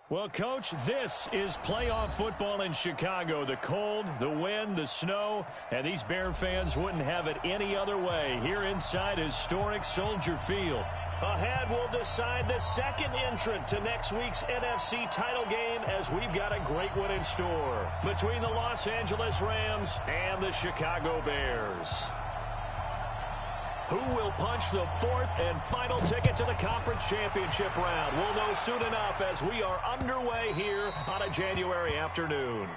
Well, Coach, this is playoff football in Chicago. The cold, the wind, the snow, and these Bear fans wouldn't have it any other way here inside historic Soldier Field. Ahead, we'll decide the second entrant to next week's NFC title game as we've got a great one in store between the Los Angeles Rams and the Chicago Bears. Who will punch the fourth and final ticket to the conference championship round? We'll know soon enough as we are underway here on a January afternoon.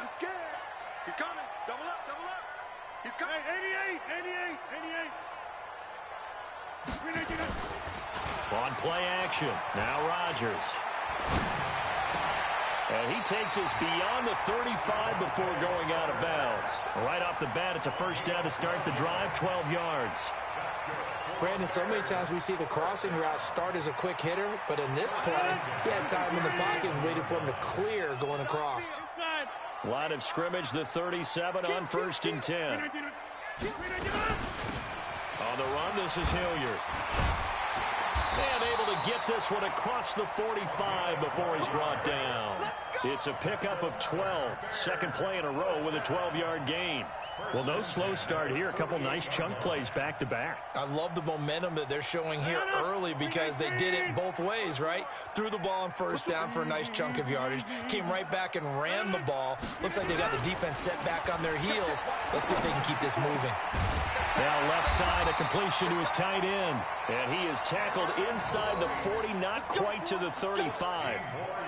He's scared. He's coming. Double up, double up. He's coming. Hey, 88. On play action, now Rodgers. And he takes us beyond the 35 before going out of bounds. Right off the bat, it's a first down to start the drive, 12 yards. Brandon, so many times we see the crossing route start as a quick hitter, but in this play, he had time in the pocket and waited for him to clear going across. Line of scrimmage, the 37 on 1st and 10. On the run, this is Hilliard. And able to get this one across the 45 before he's brought down. It's a pickup of 12. Second play in a row with a 12-yard gain. Well, no slow start here. A couple nice chunk plays back-to-back. I love the momentum that they're showing here early because they did it both ways, right? Threw the ball on first down for a nice chunk of yardage. Came right back and ran the ball. Looks like they got the defense set back on their heels. Let's see if they can keep this moving. Now left side, a completion to his tight end. And he is tackled inside the 40, not quite to the 35.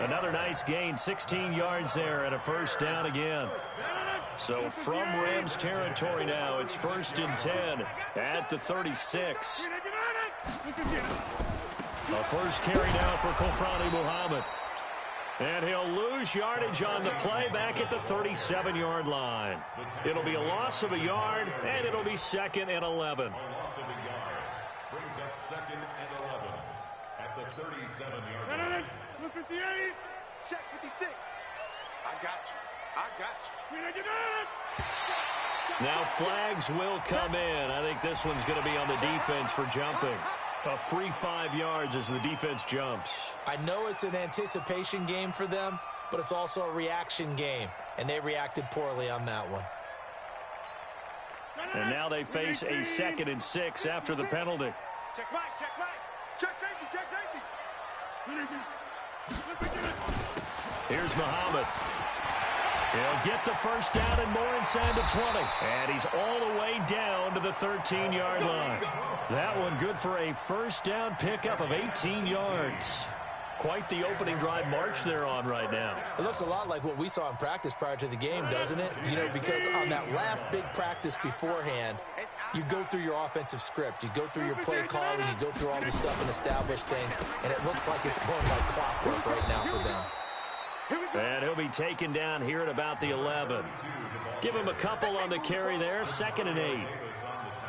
Another nice gain, 16 yards there and a first down again. So from Rams territory now, it's 1st and 10 at the 36. A first carry now for Kofrani Muhammad. And he'll lose yardage on the play back at the 37-yard line. It'll be a loss of a yard, and it'll be 2nd and 11. Brings up 2nd and 11 at the 37-yard line. Look 58. Check 56. I got you. Now flags will come in. I think this one's going to be on the defense for jumping. A free 5 yards as the defense jumps. I know it's an anticipation game for them, but it's also a reaction game, and they reacted poorly on that one. And now they face a 2nd and 6 after the penalty. Check right, check right. Check safety, check safety. Here's Muhammad. He'll get the first down and more inside the 20. And he's all the way down to the 13-yard line. That one good for a first down pickup of 18 yards. Quite the opening drive march they're on right now. It looks a lot like what we saw in practice prior to the game, doesn't it? You know, because on that last big practice beforehand, you go through your offensive script. You go through your play calling. You go through all the stuff and establish things. And it looks like it's going like clockwork right now for them. And he'll be taken down here at about the 11. Give him a couple on the carry there, 2nd and 8.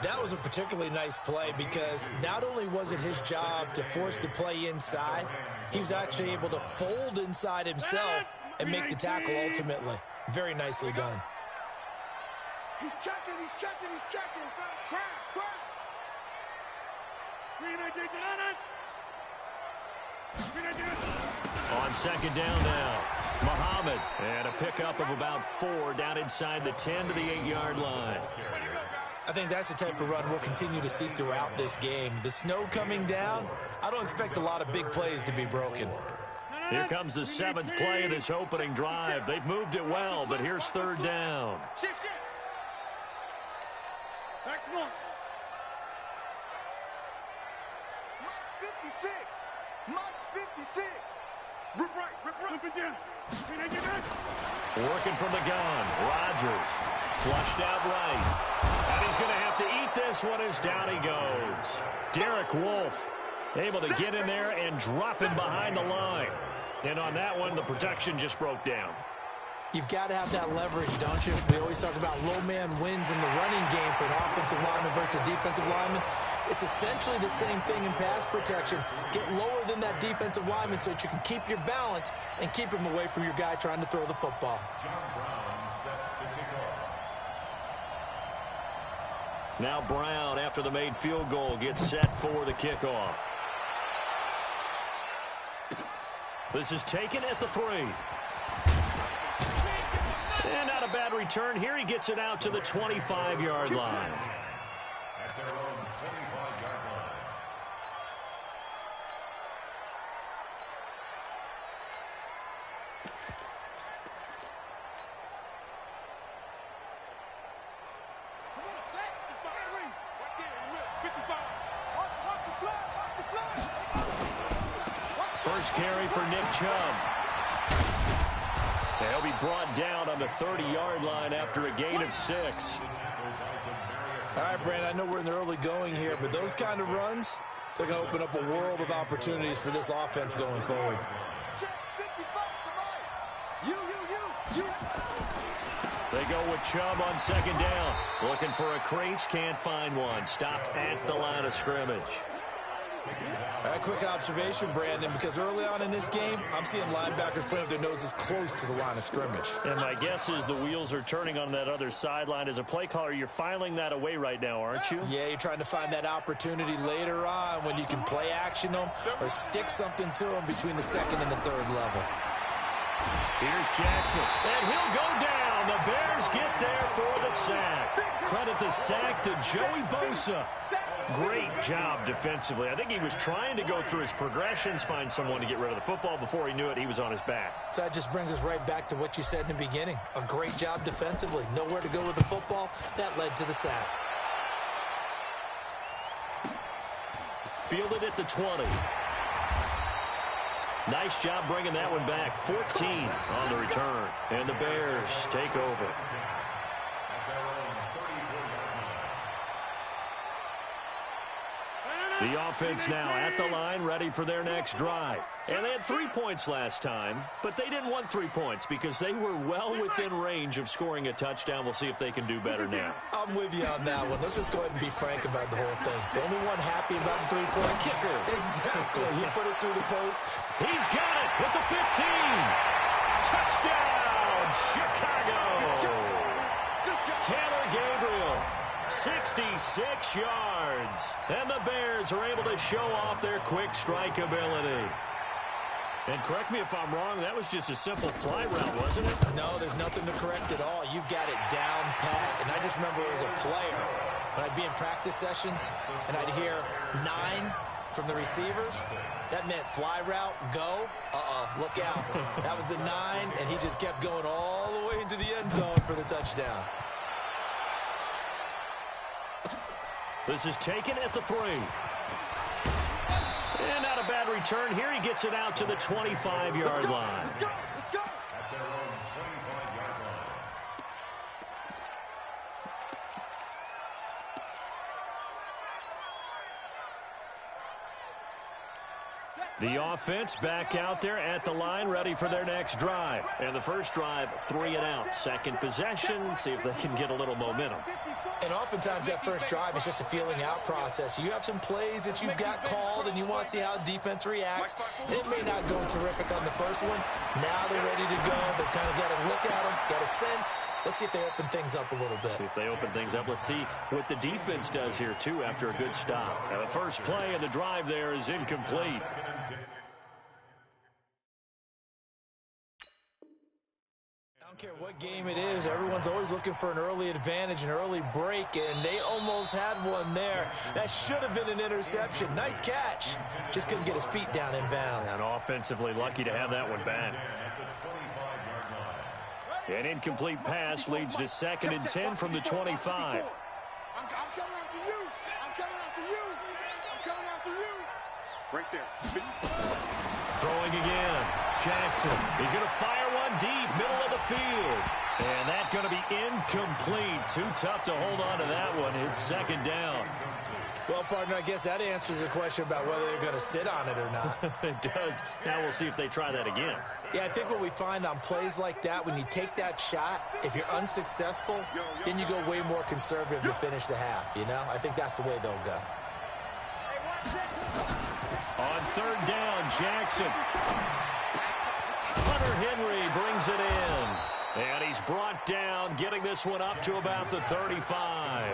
That was a particularly nice play because not only was it his job to force the play inside, he was actually able to fold inside himself and make the tackle ultimately. Very nicely done. He's checking. Crash. On second down now, Muhammad, and a pickup of about 4 down inside the 10 to the 8-yard line. I think that's the type of run we'll continue to see throughout this game. The snow coming down, I don't expect a lot of big plays to be broken. Here comes the 7th play of this opening drive. They've moved it well, but here's 3rd down. Working from the gun, Rodgers flushed out right. And he's going to have to eat this one as down he goes. Derek Wolfe able to get in there and drop him behind the line. And on that one, the protection just broke down. You've got to have that leverage, don't you? We always talk about low man wins in the running game for an offensive lineman versus a defensive lineman. It's essentially the same thing in pass protection. Get lower than that defensive lineman so that you can keep your balance and keep him away from your guy trying to throw the football. Now Brown, after the made field goal, gets set for the kickoff. This is taken at the 3. And not a bad return here. He gets it out to the 25-yard line. At their own 25-yard line. First carry for Nick Chubb. He'll be brought down on the 30-yard line after a gain of 6. All right, Brandon, I know we're in the early going here, but those kind of runs, they're going to open up a world of opportunities for this offense going forward. They go with Chubb on second down. Looking for a crease, can't find one. Stopped at the line of scrimmage. All right, quick observation, Brandon, because early on in this game, I'm seeing linebackers putting their noses close to the line of scrimmage. And my guess is the wheels are turning on that other sideline. As a play caller, you're filing that away right now, aren't you? Yeah, you're trying to find that opportunity later on when you can play action them or stick something to them between the 2nd and the 3rd level. Here's Jackson, and he'll go down. The Bears get there for the sack. Credit the sack to Joey Bosa. Great job defensively. I think he was trying to go through his progressions, find someone to get rid of the football. Before he knew it, he was on his back. So that just brings us right back to what you said in the beginning. A great job defensively. Nowhere to go with the football. That led to the sack. Fielded at the 20. Nice job bringing that one back. 14 on the return. And the Bears take over. The offense now at the line, ready for their next drive. And they had 3 points last time, but they didn't want 3 points because they were well within range of scoring a touchdown. We'll see if they can do better now. I'm with you on that one. Let's just go ahead and be frank about the whole thing. The only one happy about the 3-point kicker. Exactly. He put it through the post. He's got it with the 15. Touchdown, Chicago. Taylor Gabriel. 66 yards. And the Bears are able to show off their quick strike ability. And correct me if I'm wrong, that was just a simple fly route, wasn't it? No, there's nothing to correct at all. You've got it down pat. And I just remember as a player, when I'd be in practice sessions and I'd hear 9 from the receivers, that meant fly route, go. Look out. That was the 9, and he just kept going all the way into the end zone for the touchdown. This is taken at the 3. And not a bad return here. He gets it out to the 25-yard line. At their own 25-yard line. The offense back out there at the line, ready for their next drive. And the first drive, 3 and out. Second possession, see if they can get a little momentum. And oftentimes that first drive is just a feeling out process. You have some plays that you've got called and you want to see how the defense reacts. It may not go terrific on the first one. Now they're ready to go. They've kind of got to look at them, got a sense, Let's see if they open things up a little bit. See if they open things up. Let's see what the defense does here, too, after a good stop. Now, the first play of the drive there is incomplete. I don't care what game it is. Everyone's always looking for an early advantage, an early break, and they almost had one there. That should have been an interception. Nice catch. Just couldn't get his feet down in bounds. And offensively lucky to have that one back. An incomplete pass leads to 2nd and 10 from the 25. I'm coming after you. I'm coming after you. I'm coming after you. Right there. Throwing again. Jackson. He's going to fire one deep, middle of the field. And that's going to be incomplete. Too tough to hold on to that one. It's 2nd down. Well, partner, I guess that answers the question about whether they're going to sit on it or not. It does. Now we'll see if they try that again. Yeah, I think what we find on plays like that, when you take that shot, if you're unsuccessful, then you go way more conservative to finish the half, you know? I think that's the way they'll go. On 3rd down, Jackson. Hunter Henry brings it in. And he's brought down, getting this one up to about the 35.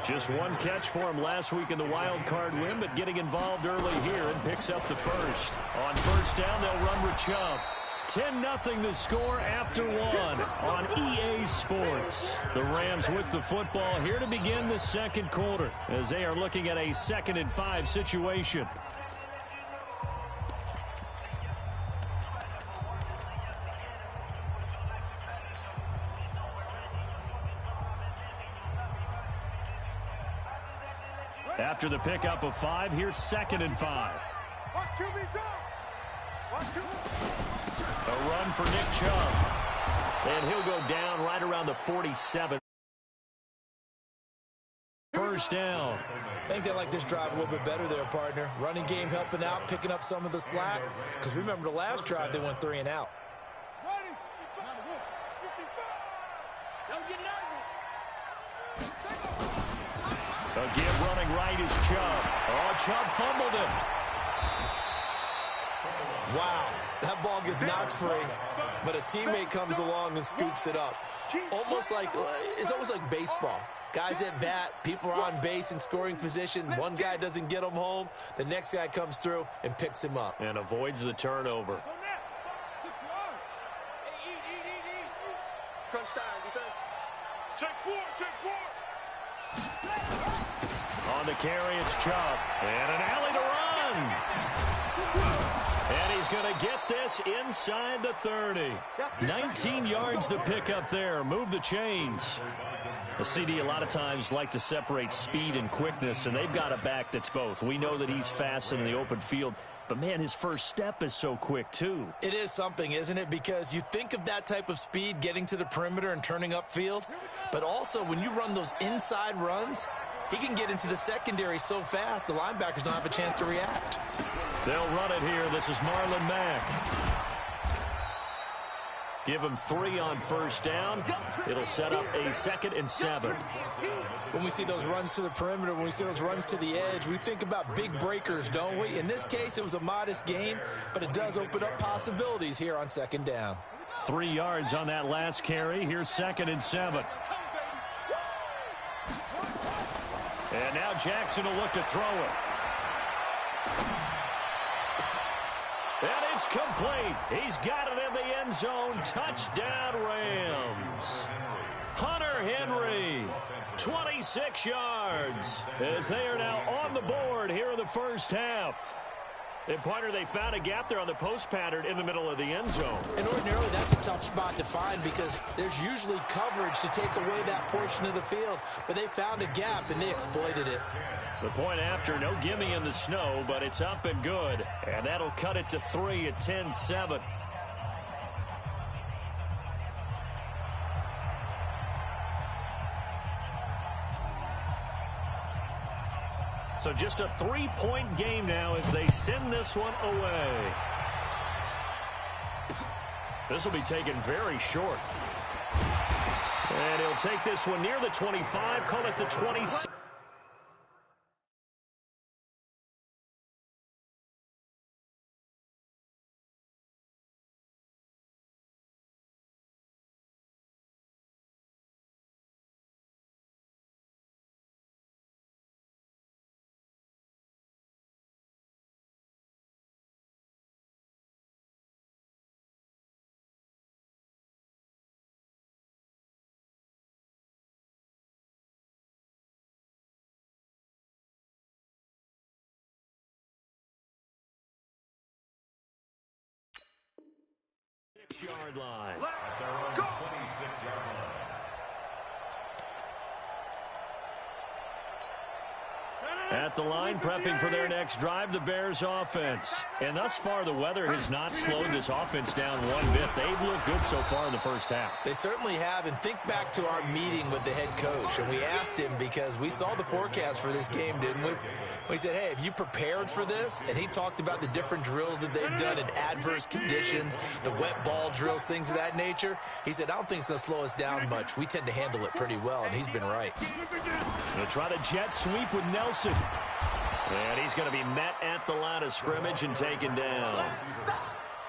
Just one catch for him last week in the wild card win, but getting involved early here and picks up the first. On 1st down, they'll run Rachub. 10-0 the score after one on EA Sports. The Rams with the football here to begin the 2nd quarter as they are looking at a 2nd and 5 situation. After the pickup of 5, here's 2nd and 5. A run for Nick Chubb. And he'll go down right around the 47. 1st down. I think they like this drive a little bit better there, partner. Running game helping out, picking up some of the slack. Because remember the last drive, they went 3 and out. Don't get nervous. Again, running right is Chubb. Oh, Chubb fumbled him. Wow, that ball gets knocked free, but a teammate comes along and scoops it up. It's almost like baseball. Guys at bat, people are on base in scoring position. One guy doesn't get him home. The next guy comes through and picks him up. And avoids the turnover. Crunch time, defense. Take 4. On the carry, it's Chubb. And an alley to run. And he's going to get this inside the 30. 19 yards to pick up there. Move the chains. The CD a lot of times like to separate speed and quickness, and they've got a back that's both. We know that he's fast in the open field, but, man, his first step is so quick, too. It is something, isn't it? Because you think of that type of speed getting to the perimeter and turning upfield, but also when you run those inside runs, he can get into the secondary so fast the linebackers don't have a chance to react. They'll run it here. This is Marlon Mack. Give him 3 on 1st down. It'll set up a 2nd and 7. When we see those runs to the perimeter, when we see those runs to the edge, we think about big breakers, don't we? In this case, it was a modest gain, but it does open up possibilities here on 2nd down. 3 yards on that last carry. Here's 2nd and 7. And now Jackson will look to throw it. And it's complete. He's got it in the end zone. Touchdown, Rams. Hunter Henry, 26 yards, as they are now on the board here in the first half. And, partner, they found a gap there on the post pattern in the middle of the end zone. And ordinarily, that's a tough spot to find because there's usually coverage to take away that portion of the field. But they found a gap, and they exploited it. The point after, no gimme in the snow, but it's up and good. And that'll cut it to 3 at 10-7. So just a 3-point game now as they send this one away. This will be taken very short. And he'll take this one near the 25, call it the 26. 26-yard line. At their own 26-yard line. At the line, prepping for their next drive, the Bears offense. And thus far, the weather has not slowed this offense down one bit. They've looked good so far in the first half. They certainly have, and think back to our meeting with the head coach, and we asked him because we saw the forecast for this game, didn't we? We said, hey, have you prepared for this? And he talked about the different drills that they've done in adverse conditions, the wet ball drills, things of that nature. He said, I don't think it's going to slow us down much. We tend to handle it pretty well, and he's been right. They'll try the jet sweep with Nelson. And he's going to be met at the line of scrimmage and taken down.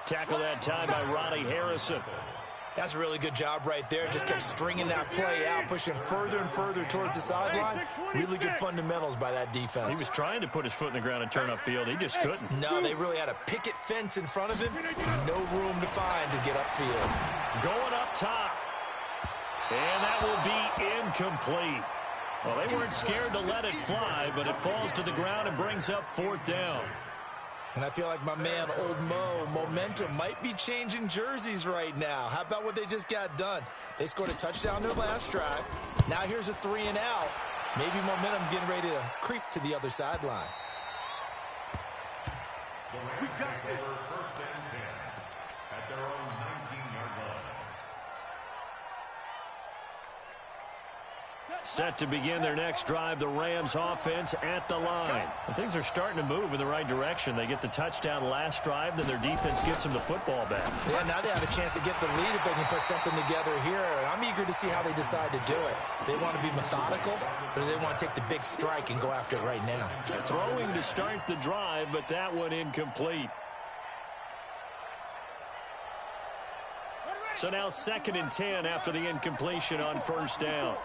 Tackle that time by Ronnie Harrison. That's a really good job right there. Just kept stringing that play out, pushing further and further towards the sideline. Really good fundamentals by that defense. He was trying to put his foot in the ground and turn upfield. He just couldn't. No, they really had a picket fence in front of him. No room to find to get upfield. Going up top. And that will be incomplete. Well, they weren't scared to let it fly, but it falls to the ground and brings up fourth down. And I feel like my man, Old Mo, momentum might be changing jerseys right now. How about what they just got done? They scored a touchdown their last drive. Now here's a 3 and out. Maybe momentum's getting ready to creep to the other sideline. We got this. First and 10 at their own 19-yard line. Set to begin their next drive, the Rams offense at the line. And things are starting to move in the right direction. They get the touchdown last drive, then their defense gets them the football back. Yeah, now they have a chance to get the lead if they can put something together here. And I'm eager to see how they decide to do it. Do they want to be methodical, or do they want to take the big strike and go after it right now? Throwing to start the drive, but that one incomplete. So now 2nd and 10 after the incompletion on first down.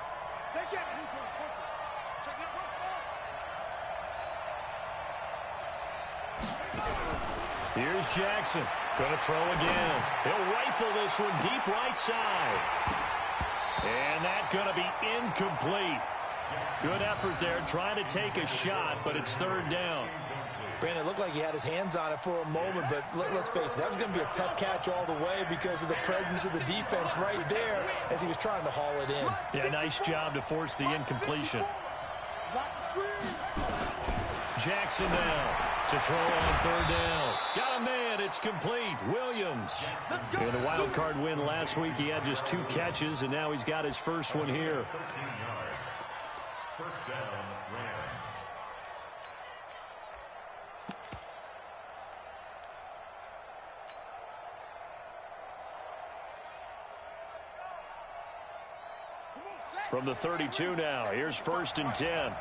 Here's Jackson. Going to throw again. He'll rifle this one deep right side. And that's going to be incomplete. Good effort there trying to take a shot, but it's third down. Brandon, it looked like he had his hands on it for a moment, but let's face it, that was going to be a tough catch all the way because of the presence of the defense right there as he was trying to haul it in. Yeah, nice job to force the incompletion. Jackson down to throw on third down. Got a man, it's complete. Williams. In a wild card win last week, he had just 2 catches, and now he's got his first one here. 13 yards. First down, Rams. From the 32 now, here's 1st and 10.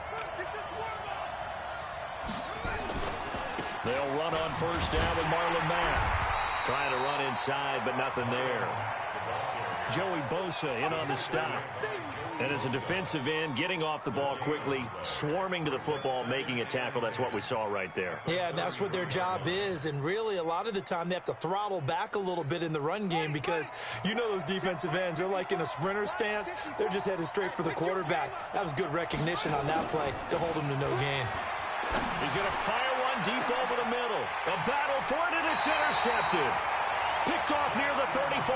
They'll run on first down with Marlon Mack. Trying to run inside, but nothing there. Joey Bosa in on the stop. And as a defensive end, getting off the ball quickly, swarming to the football, making a tackle. That's what we saw right there. Yeah, and that's what their job is. And really, a lot of the time, they have to throttle back a little bit in the run game because you know those defensive ends, they're like in a sprinter stance. They're just headed straight for the quarterback. That was good recognition on that play to hold him to no gain. He's going to fire one deep over the middle. A battle for it, and it's intercepted. Picked off near the 34.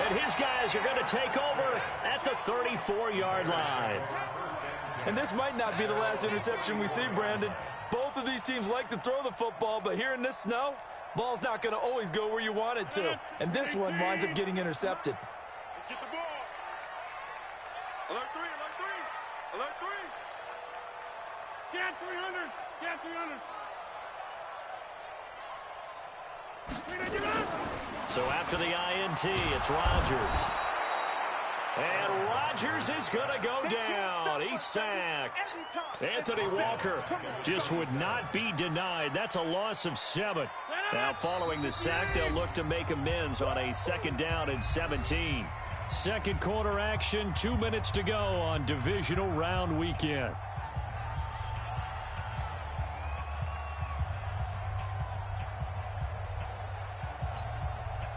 And his guys are going to take over at the 34-yard line. And this might not be the last interception we see, Brandon. Both of these teams like to throw the football, but here in this snow, ball's not going to always go where you want it to. And this one winds up getting intercepted. Let's get the ball. Alert 3, alert 3. Alert 3. Get 300. Get 300. So after the INT, it's Rodgers. And Rodgers is going to go down. He's sacked. Anthony Walker just would not be denied. That's a loss of 7. Now following the sack, they'll look to make amends on a 2nd down and 17. Second quarter action, 2 minutes to go on divisional round weekend.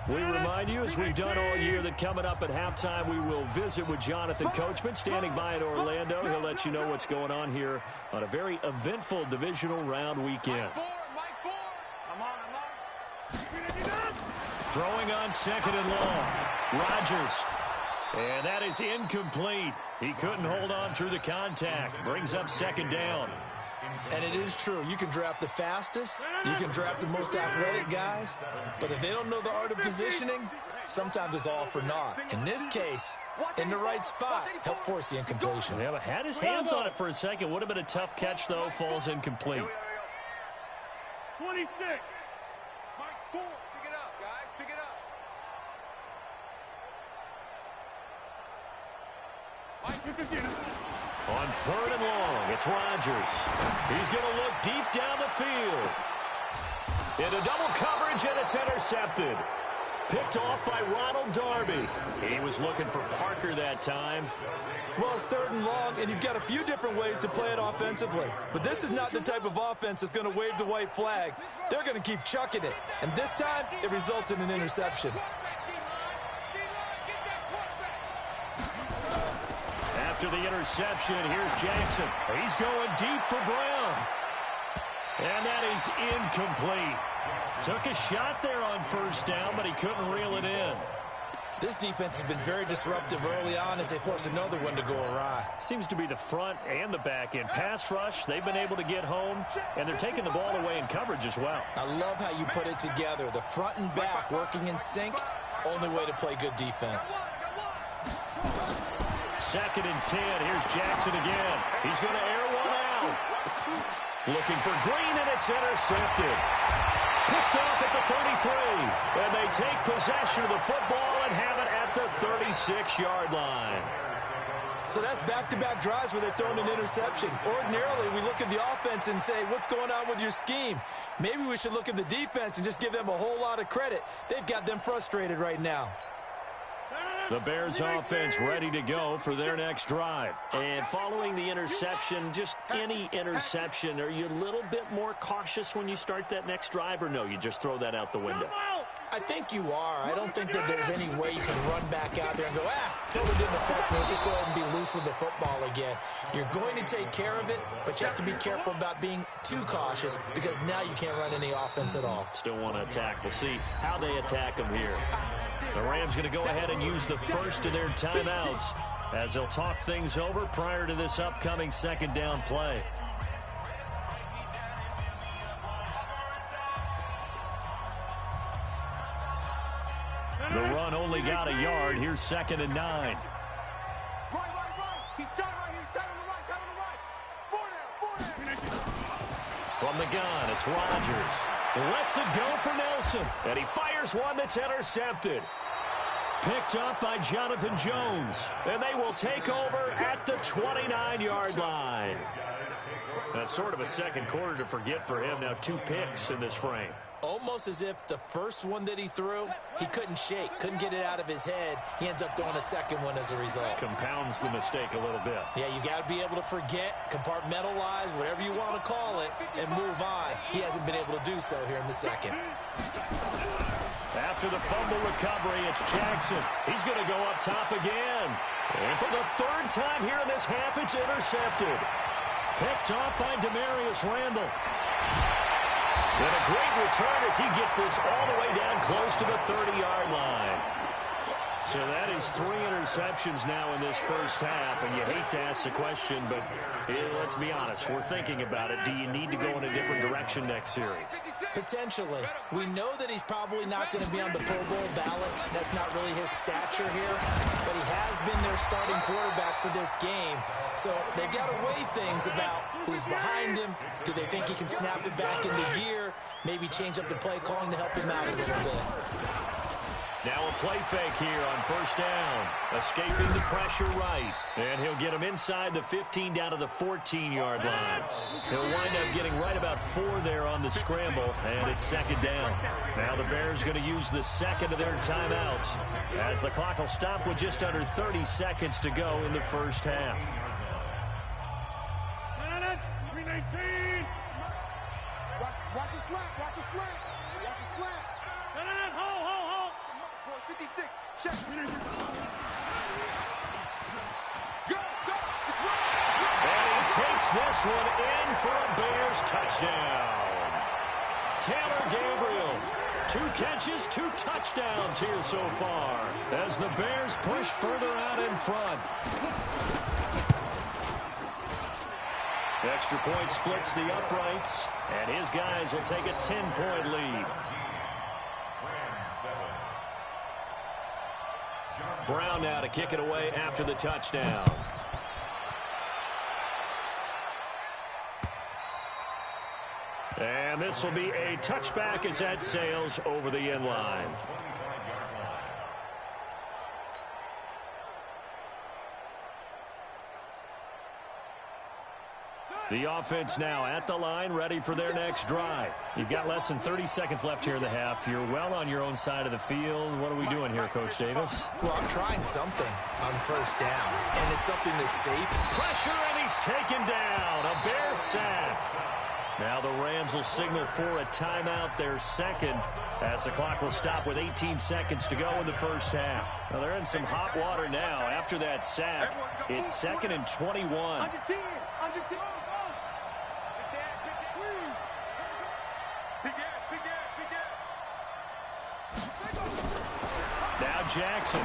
We remind you, as we've done all year, that coming up at halftime, we will visit with Jonathan Coachman, standing by in Orlando. He'll let you know what's going on here on a very eventful divisional round weekend. Throwing on 2nd and long. Rodgers. And that is incomplete. He couldn't hold on through the contact. Brings up 2nd down. And it is true. You can draft the fastest. You can draft the most athletic guys. But if they don't know the art of positioning, sometimes it's all for naught. In this case, in the right spot, help force the incompletion. Yeah, but had his hands on it for a second. Would have been a tough catch, though. Falls incomplete. 26. Mike, 4. Pick it up, guys. Pick it up. On 3rd and long, it's Rodgers. He's going to look deep down the field. Into double coverage, and it's intercepted. Picked off by Ronald Darby. He was looking for Parker that time. Well, it's 3rd and long, and you've got a few different ways to play it offensively. But this is not the type of offense that's going to wave the white flag. They're going to keep chucking it. And this time, it results in an interception. After the interception, here's Jackson. He's going deep for Brown. And that is incomplete. Took a shot there on 1st down, but he couldn't reel it in. This defense has been very disruptive early on as they force another one to go awry. Seems to be the front and the back end. Pass rush, they've been able to get home, and they're taking the ball away in coverage as well. I love how you put it together. The front and back working in sync, only way to play good defense. 2nd and 10. Here's Jackson again. He's going to air one out. Looking for Green, and it's intercepted. Picked off at the 33. And they take possession of the football and have it at the 36-yard line. So that's back-to-back drives where they've thrown an interception. Ordinarily, we look at the offense and say, what's going on with your scheme? Maybe we should look at the defense and just give them a whole lot of credit. They've got them frustrated right now. The Bears offense ready to go for their next drive. And following the interception, just any interception, are you a little bit more cautious when you start that next drive, or no, you just throw that out the window? I think you are. I don't think that there's any way you can run back out there and go, totally didn't affect me. Just go ahead and be loose with the football again. You're going to take care of it, but you have to be careful about being too cautious because now you can't run any offense at all. Still want to attack. We'll see how they attack them here. The Rams going to go ahead and use the first of their timeouts as they'll talk things over prior to this upcoming 2nd down play. The run only got a yard. Here's 2nd and 9. Right. He's tight right here. He's tight on the right. Tight on the right. 4 down. From the gun, it's Rodgers. Lets it go for Nelson. And he fires one that's intercepted. Picked up by Jonathan Jones. And they will take over at the 29-yard line. That's sort of a second quarter to forget for him. Now 2 picks in this frame. Almost as if the first one that he threw, he couldn't shake, couldn't get it out of his head. He ends up throwing a second one as a result. Compounds the mistake a little bit. Yeah, you got to be able to forget, compartmentalize, whatever you want to call it, and move on. He hasn't been able to do so here in the second. After the fumble recovery, it's Jackson. He's going to go up top again. And for the 3rd time here in this half, it's intercepted. Picked off by Demarius Randall. And a great return as he gets this all the way down close to the 30-yard line. So that is 3 interceptions now in this first half, and you hate to ask the question, but let's be honest, we're thinking about it. Do you need to go in a different direction next series? Potentially. We know that he's probably not going to be on the Pro Bowl ballot. That's not really his stature here, but he has been their starting quarterback for this game. So they've got to weigh things about who's behind him. Do they think he can snap it back into gear? Maybe change up the play calling to help him out a little bit. Now a play fake here on 1st down. Escaping the pressure right. And he'll get him inside the 15 down to the 14-yard line. He'll wind up getting right about 4 there on the scramble, and it's 2nd down. Now the Bears going to use the second of their timeouts as the clock will stop with just under 30 seconds to go in the first half. 319. Watch your slant. Watch your slant. Watch your slant. Hold. 56. Check. Go. It's right. And he takes this one in for a Bears touchdown. Taylor Gabriel 2 catches, 2 touchdowns here so far as the Bears push further out in front. Extra point splits the uprights, and his guys will take a 10-point lead. Brown now to kick it away after the touchdown. And this will be a touchback as that sails over the end line. The offense now at the line, ready for their next drive. You've got less than 30 seconds left here in the half. You're well on your own side of the field. What are we doing here, Coach Davis? Well, I'm trying something on first down, and it's something that's safe. Pressure, and he's taken down. A Bear sack. Now the Rams will signal for a timeout, their second, as the clock will stop with 18 seconds to go in the first half. Now they're in some hot water now after that sack. It's 2nd and 21. Under 10. Now Jackson.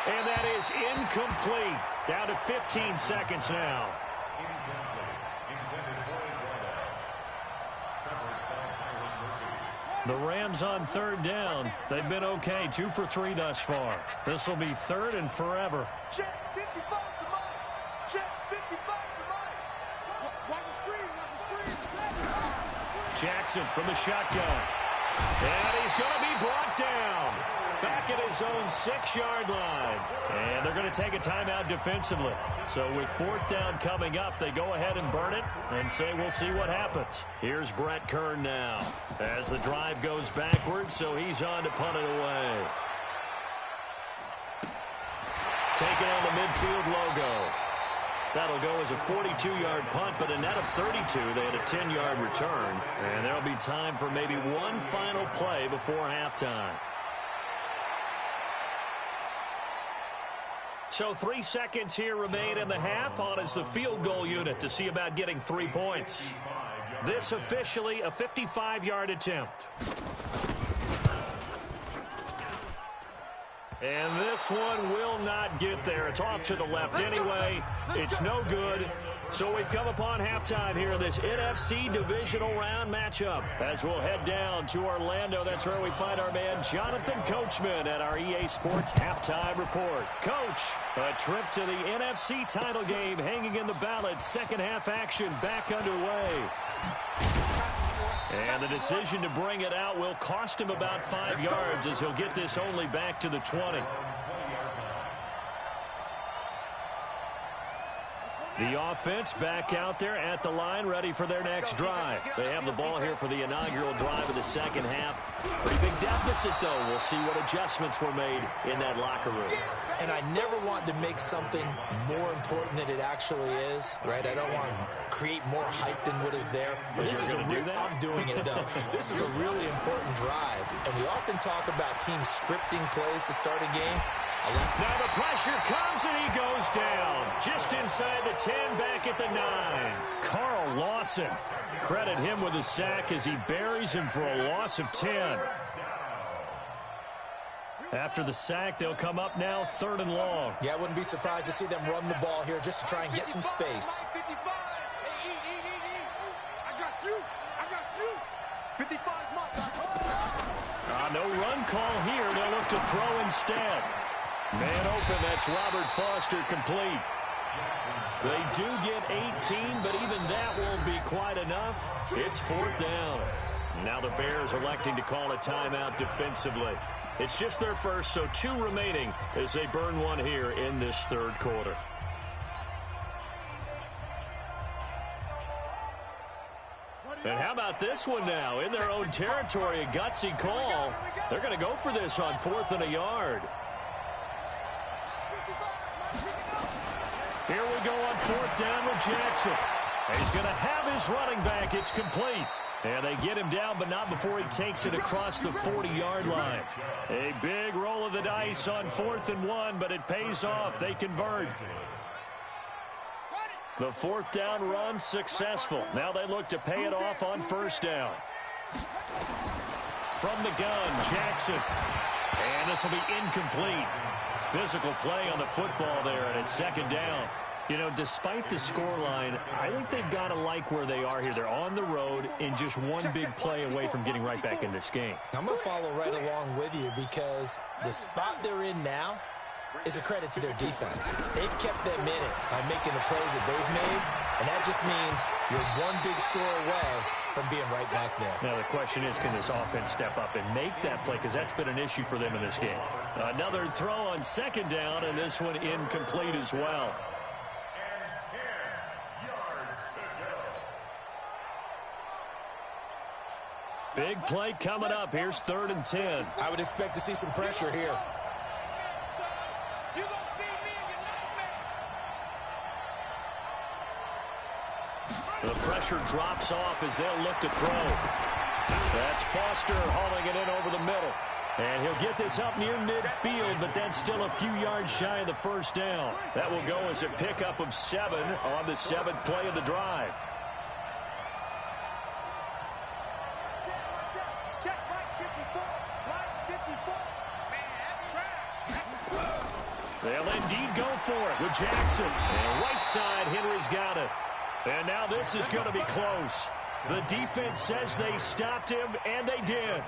And that is incomplete. Down to 15 seconds now. The Rams on 3rd down. They've been okay, 2 for 3 thus far. This will be 3rd and forever. Check 55 to Mike. Check 55 to Mike. Watch the screen. Watch the screen. Jackson from the shotgun. And he's going to be brought down. Back at his own 6-yard line. And they're going to take a timeout defensively. So with 4th down coming up, they go ahead and burn it and say we'll see what happens. Here's Brett Kern now as the drive goes backwards, so he's on to punt it away. Taking on the midfield logo. That'll go as a 42-yard punt, but a net of 32. They had a 10-yard return. And there'll be time for maybe one final play before halftime. So 3 seconds here remain in the half. On is the field goal unit to see about getting 3 points. This officially a 55-yard attempt. And this one will not get there. It's off to the left anyway. It's no good. So we've come upon halftime here in this NFC divisional round matchup. As we'll head down to Orlando, that's where we find our man Jonathan Coachman at our EA Sports Halftime Report. Coach, a trip to the NFC title game hanging in the balance. Second half action back underway. And the decision to bring it out will cost him about 5 yards as he'll get this only back to the 20. The offense back out there at the line, ready for their next drive. They have the ball here for the inaugural drive of the second half. Pretty big deficit, though. We'll see what adjustments were made in that locker room. And I never want to make something more important than it actually is, right? I don't want to create more hype than what is there. But this is I'm doing it, though. This is a really important drive. And we often talk about teams scripting plays to start a game. Now the pressure comes and he goes down. Just inside the 10, back at the 9. Carl Lawson. Credit him with a sack as he buries him for a loss of 10. After the sack, they'll come up now 3rd and long. Yeah, I wouldn't be surprised to see them run the ball here just to try and get some space. 55. I got you. 55 No run call here. They'll look to throw instead. Man open, that's Robert Foster complete. They do get 18, but even that won't be quite enough. It's 4th down. Now the Bears electing to call a timeout defensively. It's just their first, so 2 remaining as they burn one here in this 3rd quarter. And how about this one now? In their own territory, a gutsy call. They're going to go for this on 4th and a yard. Here we go on 4th down with Jackson. And he's going to have his running back. It's complete. And they get him down, but not before he takes it across the 40-yard line. A big roll of the dice on 4th and 1, but it pays off. They convert. The 4th down run successful. Now they look to pay it off on 1st down. From the gun, Jackson. And this will be incomplete. Physical play on the football there, and it's second down. You know, despite the scoreline, I think they've got to like where they are here. They're on the road and just one big play away from getting right back in this game. I'm going to follow right along with you because the spot they're in now is a credit to their defense. They've kept them in it by making the plays that they've made, and that just means you're one big score away from being right back there. Now, the question is, can this offense step up and make that play? Because that's been an issue for them in this game. Another throw on second down, and this one incomplete as well. Big play coming up. Here's 3rd and 10. I would expect to see some pressure here. The pressure drops off as they'll look to throw. That's Foster hauling it in over the middle. And he'll get this up near midfield, but that's still a few yards shy of the first down. That will go as a pickup of 7 on the 7th play of the drive. They'll indeed go for it with Jackson. And right side, Henry's got it. And now this is going to be close. The defense says they stopped him, and they did.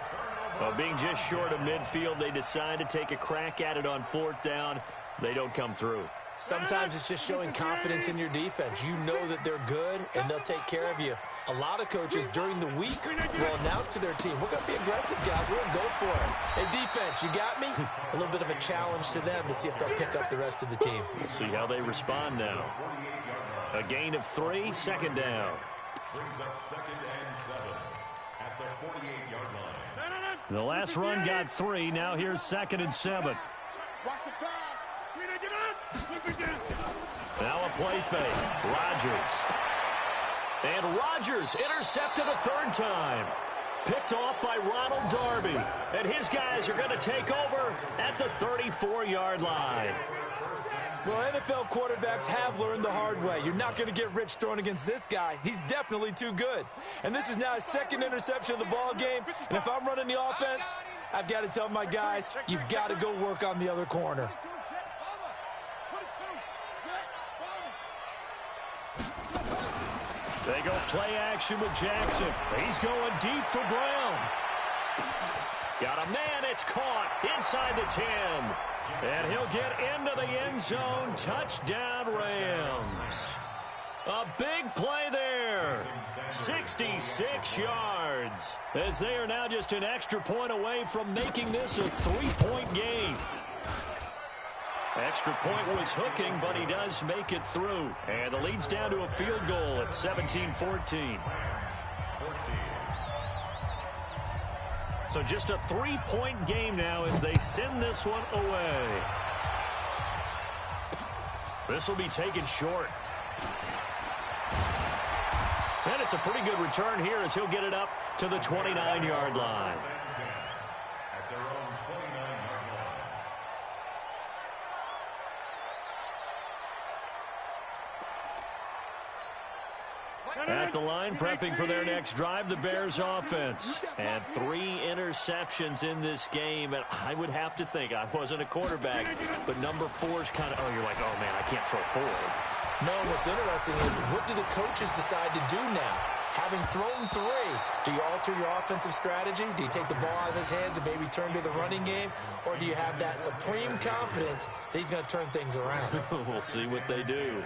Well, being just short of midfield, they decide to take a crack at it on 4th down. They don't come through. Sometimes it's just showing confidence in your defense. You know that they're good, and they'll take care of you. A lot of coaches during the week will announce to their team, we're going to be aggressive, guys. We're going to go for it. Hey, defense, you got me? A little bit of a challenge to them to see if they'll pick up the rest of the team. We'll see how they respond now. A gain of 3, second down. Brings up 2nd and 7 at the 48-yard line. The last run got 3. Now here's 2nd and 7. Watch the pass. Now a play fake. Rodgers. And Rodgers intercepted a 3rd time. Picked off by Ronald Darby. And his guys are going to take over at the 34-yard line. Well, NFL quarterbacks have learned the hard way. You're not going to get rich throwing against this guy. He's definitely too good. And this is now his 2nd interception of the ball game. And if I'm running the offense, I've got to tell my guys, you've got to go work on the other corner. They go play action with Jackson. He's going deep for Brown. Got a man. It's caught inside the 10. And he'll get into the end zone. Touchdown, Rams. A big play there. 66 yards. As they are now just an extra point away from making this a 3-point game. Extra point was hooking, but he does make it through. And the lead's down to a field goal at 17-14. So just a 3-point game now as they send this one away. This will be taken short. And it's a pretty good return here as he'll get it up to the 29-yard line. At their own 29-yard line. At the line, prepping for their next drive, the Bears offense. And 3 interceptions in this game. And I would have to think, I wasn't a quarterback, but number 4 is kind of, oh, you're like, oh, man, I can't throw forward. No, what's interesting is what do the coaches decide to do now? Having thrown 3, do you alter your offensive strategy? Do you take the ball out of his hands and maybe turn to the running game? Or do you have that supreme confidence that he's going to turn things around? We'll see what they do.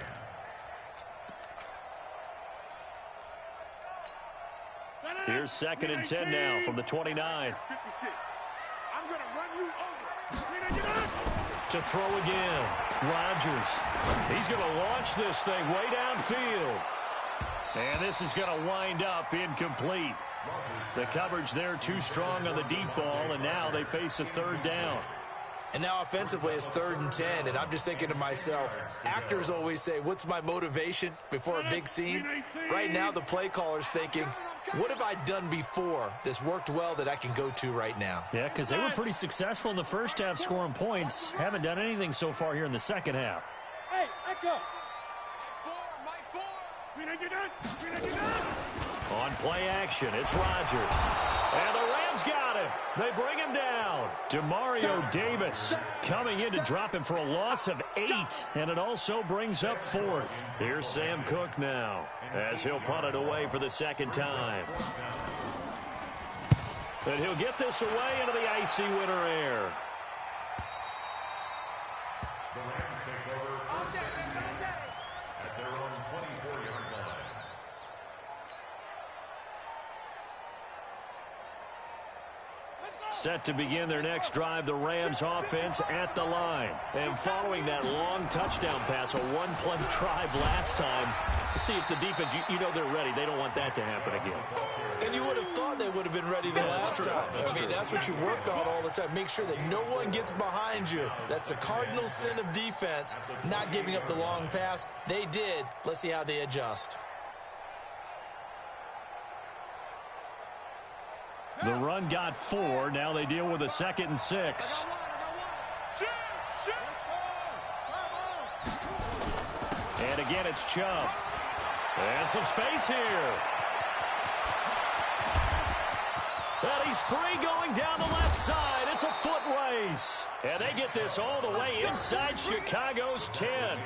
Here's 2nd and 10 now from the 29. 56. I'm going to run you over. To throw again. Rodgers. He's going to launch this thing way downfield. And this is going to wind up incomplete. The coverage there too strong on the deep ball, and now they face a 3rd down. And now offensively it's 3rd and 10, and I'm just thinking to myself, actors always say, what's my motivation before a big scene? Right now the play caller's thinking, what have I done before that's worked well that I can go to right now? Yeah, because they were pretty successful in the first half scoring points. Haven't done anything so far here in the second half. Hey, echo. Mike 4. On play action, it's Rodgers. And the Rams got him. They bring him down. Demario Davis coming in to drop him for a loss of 8. And it also brings up 4th. Here's Sam Cook now as he'll punt it away for the second time. And he'll get this away into the icy winter air. The Rams take over first and 10 at their own 24-yard line. Set to begin their next drive, the Rams offense at the line. And following that long touchdown pass, a one-play drive last time, see if the defense, you know they're ready. They don't want that to happen again. And you would have thought they would have been ready the last time. I mean, that's what you work on all the time. Make sure that no one gets behind you. That's the cardinal sin of defense, not giving up the long pass. They did. Let's see how they adjust. The run got 4. Now they deal with a 2nd and 6. And again, it's Chubb. And some space here. And he's free going down the left side. It's a foot race. And they get this all the way inside Chicago's 10.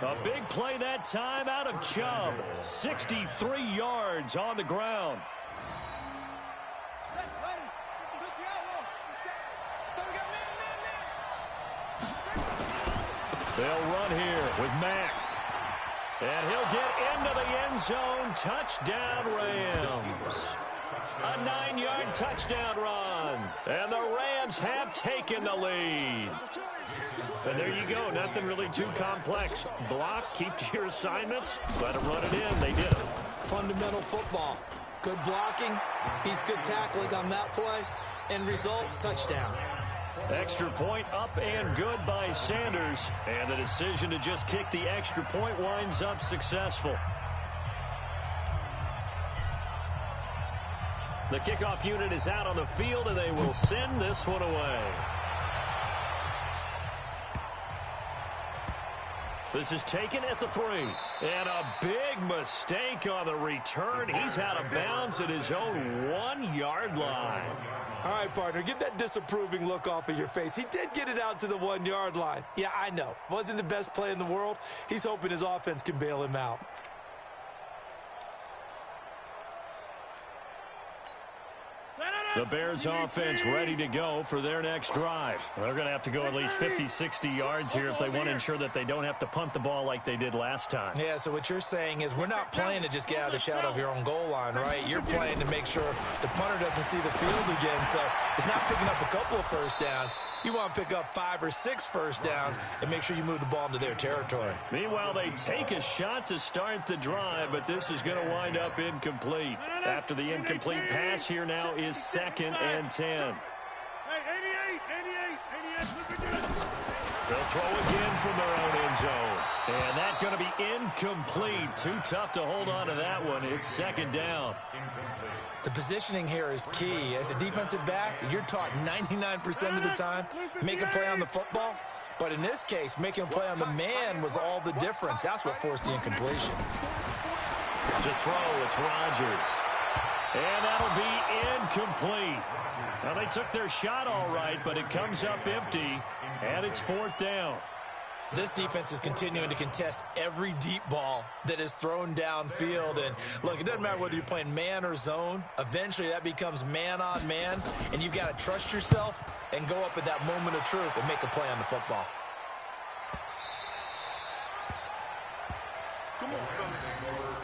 A big play that time out of Chubb. 63 yards on the ground. They'll run here with Mack. And he'll get into the end zone. Touchdown, Rams. A 9-yard touchdown run. And the Rams have taken the lead. And there you go. Nothing really too complex. Block, keep to your assignments, let them run it in. They did it. Fundamental football. Good blocking, beats good tackling on that play. End result, touchdown. Extra point up and good by Sanders. And the decision to just kick the extra point winds up successful. The kickoff unit is out on the field, and they will send this one away. This is taken at the 3. And a big mistake on the return. He's out of bounds at his own 1-yard line. All right, partner, get that disapproving look off of your face. He did get it out to the 1-yard line. Yeah, I know. Wasn't the best play in the world. He's hoping his offense can bail him out. The Bears offense ready to go for their next drive. They're going to have to go at least 50, 60 yards here if they want to ensure that they don't have to punt the ball like they did last time. Yeah, so what you're saying is we're not playing to just get out of the shadow of your own goal line, right? You're playing to make sure the punter doesn't see the field again. So it's not picking up a couple of first downs. You want to pick up 5 or 6 first downs and make sure you move the ball into their territory. Meanwhile, they take a shot to start the drive, but this is going to wind up incomplete. After the incomplete pass, here now is 2nd and 10. Hey, 88. They'll throw again from their own end zone. And that's going to be incomplete. Too tough to hold on to that one. It's 2nd down. The positioning here is key. As a defensive back, you're taught 99% of the time, make a play on the football. But in this case, making a play on the man was all the difference. That's what forced the incompletion. To throw, it's Rodgers. And that'll be incomplete. Now, they took their shot all right, but it comes up empty, and it's 4th down. This defense is continuing to contest every deep ball that is thrown downfield. And, look, it doesn't matter whether you're playing man or zone. Eventually, that becomes man on man, and you've got to trust yourself and go up at that moment of truth and make a play on the football. Come on,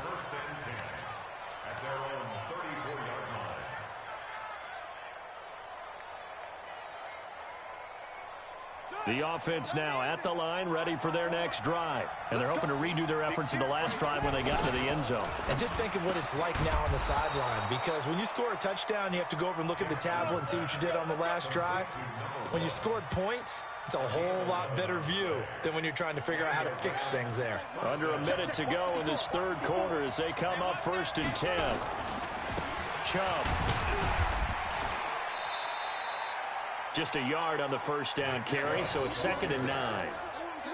first and 10 at their own 34-yard line. The offense now at the line, ready for their next drive. And they're hoping to redo their efforts in the last drive when they got to the end zone. And just think of what it's like now on the sideline, because when you score a touchdown, you have to go over and look at the tablet and see what you did on the last drive. When you scored points, it's a whole lot better view than when you're trying to figure out how to fix things there. Under a minute to go in this 3rd quarter as they come up 1st and 10. Chubb. Just a yard on the first down carry, so it's 2nd and 9.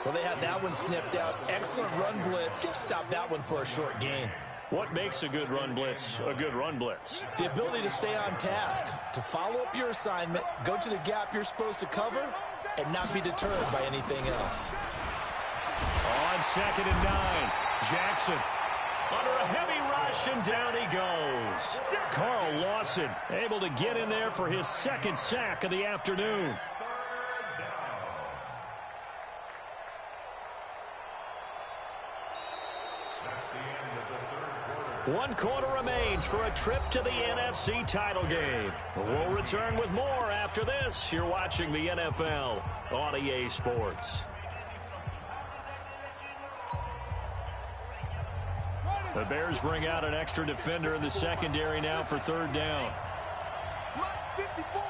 Well, they had that one sniffed out. Excellent run blitz. Stopped that one for a short gain. What makes a good run blitz a good run blitz? The ability to stay on task, to follow up your assignment, go to the gap you're supposed to cover, and not be deterred by anything else. On 2nd and 9, Jackson under a heavy rush, and down he goes. Carl Lawson able to get in there for his 2nd sack of the afternoon. One quarter remains for a trip to the NFC title game. We'll return with more after this. You're watching the NFL on EA Sports. The Bears bring out an extra defender in the secondary now for 3rd down. Mike 54.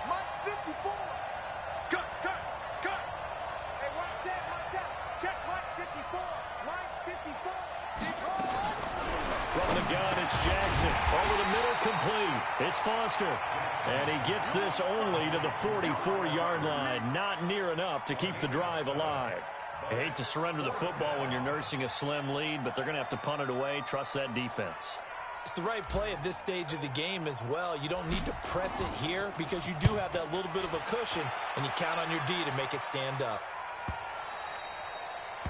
Mike 54. Cut. Hey, watch that. Check Mike 54. Mike 54. From the gun, it's Jackson. Over the middle, complete. It's Foster. And he gets this only to the 44-yard line. Not near enough to keep the drive alive. I hate to surrender the football when you're nursing a slim lead, but they're going to have to punt it away. Trust that defense. It's the right play at this stage of the game as well. You don't need to press it here because you do have that little bit of a cushion, and you count on your D to make it stand up.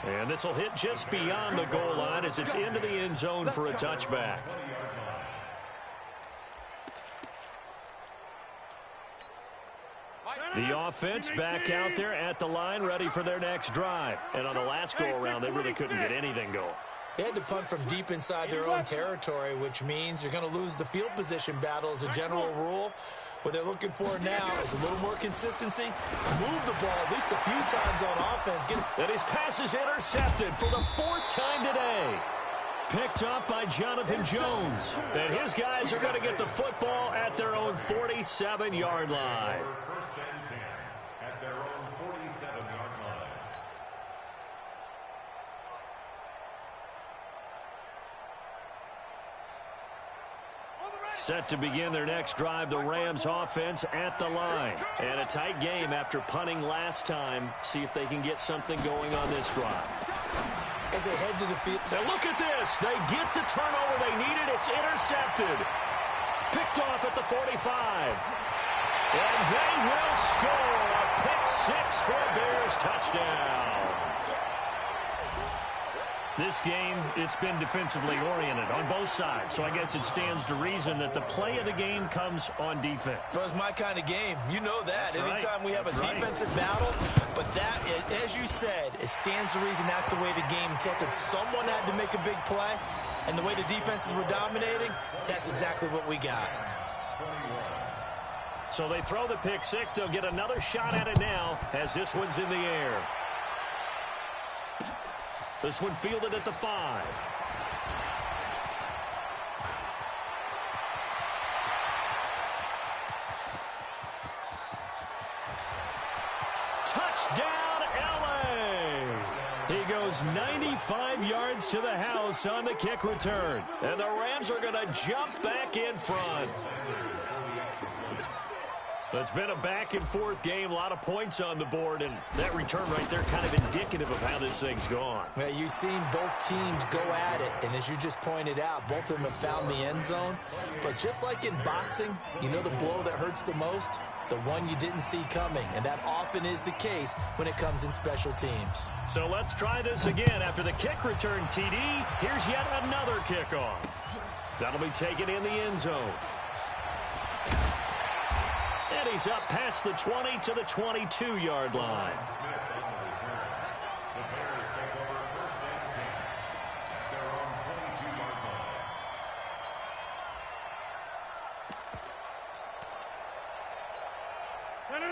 And this will hit just beyond the goal line as it's into the end zone for a touchback. The offense back out there at the line, ready for their next drive. And on the last go-around, they really couldn't get anything going. They had to punt from deep inside their own territory, which means you're going to lose the field position battle as a general rule. What they're looking for now is a little more consistency. Move the ball at least a few times on offense. And his pass is intercepted for the 4th time today. Picked up by Jonathan Jones. And his guys are going to get the football at their own 47-yard line. First and 10 at their own 47-yard line. Set to begin their next drive, the Rams offense at the line. And a tight game after punting last time. See if they can get something going on this drive. As they head to the field. Now look at this. They get the turnover they needed. It's intercepted. Picked off at the 45. And they will score a pick-6 for a Bears touchdown. This game, it's been defensively oriented on both sides, so I guess it stands to reason that the play of the game comes on defense. So it's my kind of game. You know that. That's Anytime right. we have a defensive battle, but that, as you said, it stands to reason that's the way the game tilted. Someone had to make a big play, and the way the defenses were dominating, that's exactly what we got. So they throw the pick-6. They'll get another shot at it now as this one's in the air. This one fielded at the 5. Touchdown, LA! He goes 95 yards to the house on the kick return. And the Rams are going to jump back in front. It's been a back-and-forth game, a lot of points on the board, and that return right there kind of indicative of how this thing's gone. Well, you've seen both teams go at it, and as you just pointed out, both of them have found the end zone. But just like in boxing, you know the blow that hurts the most? The one you didn't see coming, and that often is the case when it comes in special teams. So let's try this again. After the kick return, TD, here's yet another kickoff. That'll be taken in the end zone. And he's up past the 20 to the 22-yard line.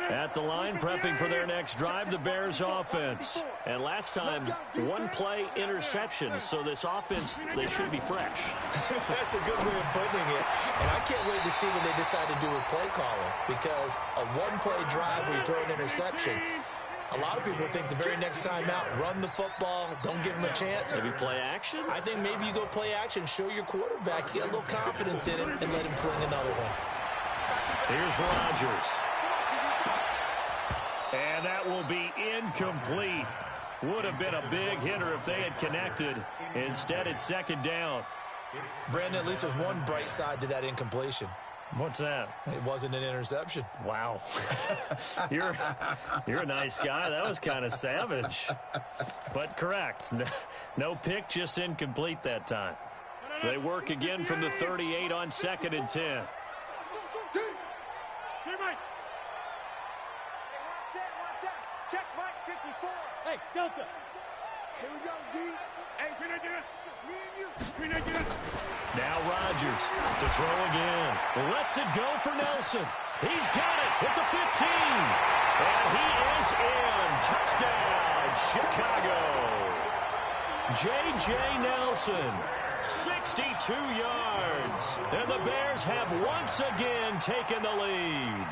At the line, prepping for their next drive, the Bears offense. And last time, one play interception. So this offense, they should be fresh. That's a good way of putting it. And I can't wait to see what they decide to do with play calling. Because a one-play drive where you throw an interception, a lot of people think the very next time out, run the football, don't give him a chance. Maybe play action? I think maybe you go play action, show your quarterback, get a little confidence in him, and let him fling another one. Here's Rodgers. And that will be incomplete. Would have been a big hitter if they had connected. Instead, it's second down. Brandon, at least there's one bright side to that incompletion. What's that? It wasn't an interception. Wow. You're a nice guy. That was kind of savage. But correct. No pick, just incomplete that time. They work again from the 38 on 2nd and 10. Hey, Mike. Check Mike 54. Hey, Delta. Here we go, D. Hey, just me and you. Now Rodgers to throw again. Lets it go for Nelson. He's got it at the 15. And he is in. Touchdown, Chicago. J.J. Nelson, 62 yards. And the Bears have once again taken the lead.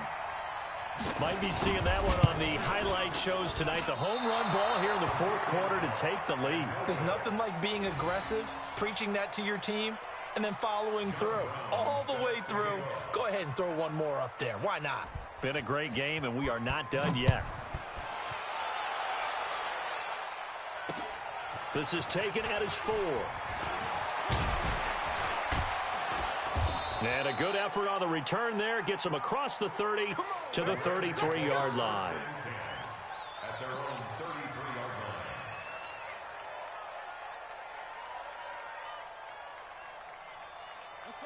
Might be seeing that one on the highlight shows tonight. The home run ball here in the 4th quarter to take the lead. There's nothing like being aggressive, preaching that to your team, and then following through. All the way through. Go ahead and throw one more up there. Why not? Been a great game, and we are not done yet. This is taken at his 4. And a good effort on the return there. Gets him across the 30 to the 33-yard line. At their own 33-yard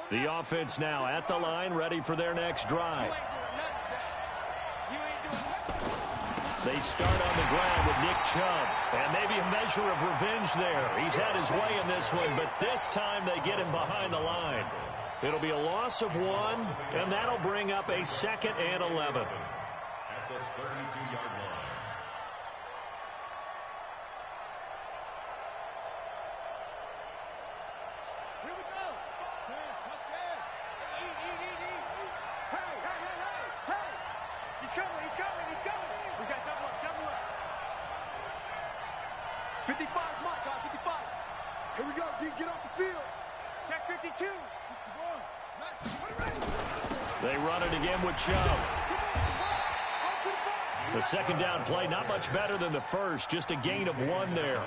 line. The offense now at the line, ready for their next drive. They start on the ground with Nick Chubb. And maybe a measure of revenge there. He's had his way in this one, but this time they get him behind the line. It'll be a loss of 1, and that'll bring up a 2nd and 11. At the 32-yard line. Here we go. Let's gas. Hey. He's coming. We got double up. 55 is my guy, 55. Here we go, D, get off the field. Check 52. They run it again with Chubb. The 2nd down play, not much better than the first, just a gain of 1 there.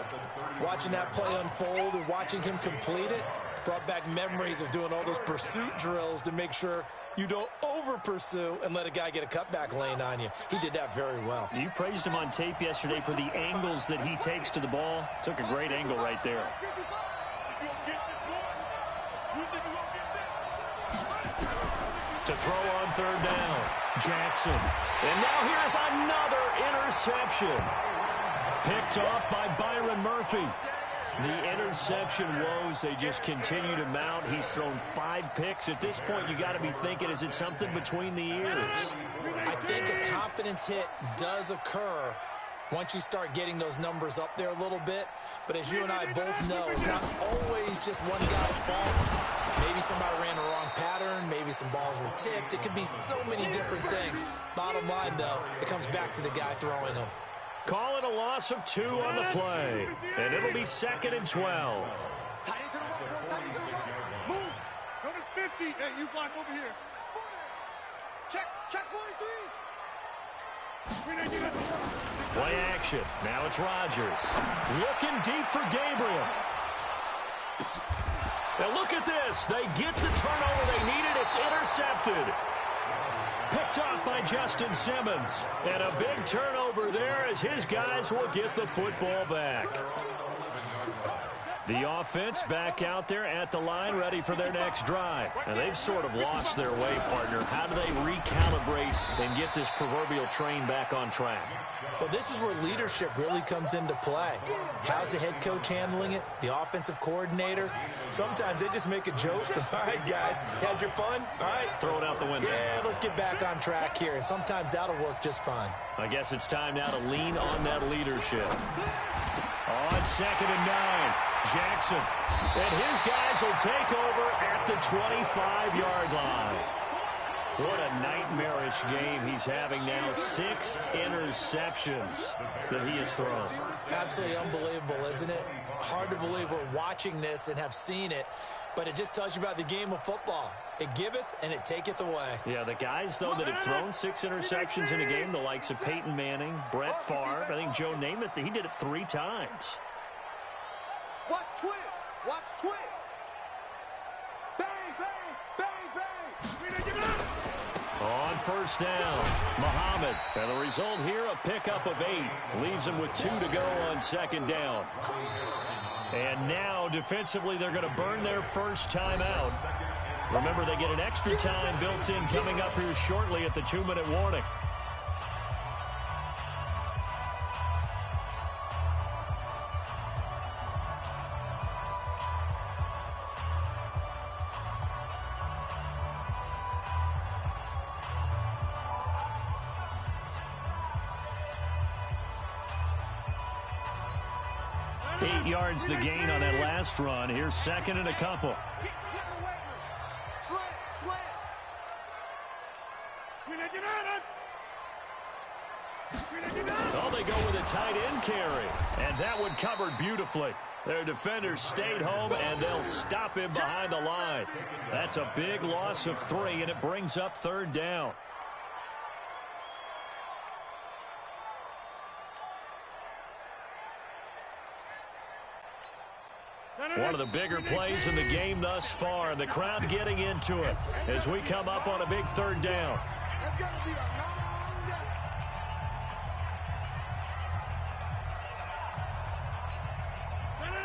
Watching that play unfold and watching him complete it brought back memories of doing all those pursuit drills to make sure you don't over-pursue and let a guy get a cutback lane on you. He did that very well. You praised him on tape yesterday for the angles that he takes to the ball. Took a great angle right there. To throw on 3rd down, Jackson. And now here's another interception. Picked off by Byron Murphy. The interception woes, they just continue to mount. He's thrown 5 picks. At this point, you got to be thinking, is it something between the ears? I think a confidence hit does occur once you start getting those numbers up there a little bit. But as you and I both know, it's not always just one guy's fault. Maybe somebody ran the wrong pattern. Maybe some balls were tipped. It could be so many different things. Bottom line, though, it comes back to the guy throwing them. Call it a loss of 2 on the play. And it'll be 2nd and 12. Move. Go to 50. Hey, you block over here. Check 43. Play action. Now it's Rodgers. Looking deep for Gabriel. Now look at this. They get the turnover they needed. It's intercepted. Picked off by Justin Simmons. And a big turnover there as his guys will get the football back. The offense back out there at the line, ready for their next drive. And they've sort of lost their way, partner. How do they recalibrate and get this proverbial train back on track? Well, this is where leadership really comes into play. How's the head coach handling it? The offensive coordinator? Sometimes they just make a joke. All right, guys, had your fun? All right. Throw it out the window. Yeah, let's get back on track here. And sometimes that'll work just fine. I guess it's time now to lean on that leadership. On 2nd and 9, Jackson. And his guys will take over at the 25-yard line. What a nightmarish game he's having now. 6 interceptions that he has thrown. Absolutely unbelievable, isn't it? Hard to believe we're watching this and have seen it, but it just tells you about the game of football. It giveth and it taketh away. Yeah, the guys, though, that have thrown 6 interceptions in a game, the likes of Peyton Manning, Brett Favre, I think Joe Namath, he did it 3 times. Watch twist. On first down, Muhammad. And the result here, a pickup of 8. Leaves him with 2 to go on second down. And now, defensively, they're going to burn their first timeout. Remember, they get an extra time built in coming up here shortly at the 2-minute warning. Eight yards the gain on that last run. Here's second and a couple. Oh, they go with a tight end carry. And that one covered beautifully. Their defenders stayed home, and they'll stop him behind the line. That's a big loss of 3, and it brings up third down. One of the bigger plays in the game thus far, and the crowd getting into it as we come up on a big third down.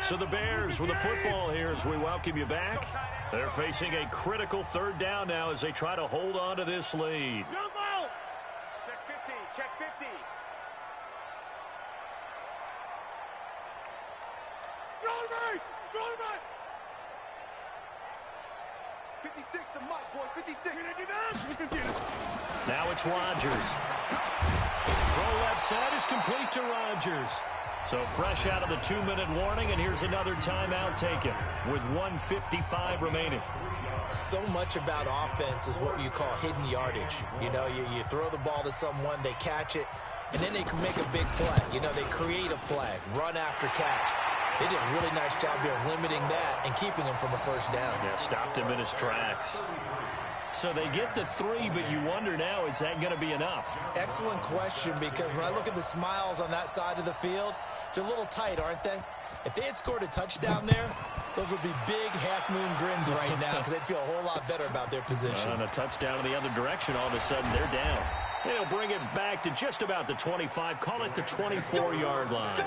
So the Bears with the football here as we welcome you back. They're facing a critical third down now as they try to hold on to this lead. Check 50, check 50. Throw 56 to Mike, boys, 56. Now it's Rodgers. Throw left side is complete to Rodgers. So fresh out of the 2-minute warning, and here's another timeout taken with 1:55 remaining. So much about offense is what you call hidden yardage. You know, you throw the ball to someone, they catch it, and then they can make a big play. You know, they create a play, run after catch. They did a really nice job here of limiting that and keeping him from a first down. Yeah, stopped him in his tracks. So they get to 3, but you wonder now, is that going to be enough? Excellent question, because when I look at the smiles on that side of the field, they're a little tight, aren't they? If they had scored a touchdown there, those would be big half-moon grins right now because they'd feel a whole lot better about their position. And a touchdown in the other direction, all of a sudden they're down. They'll bring it back to just about the 25, call it the 24-yard line.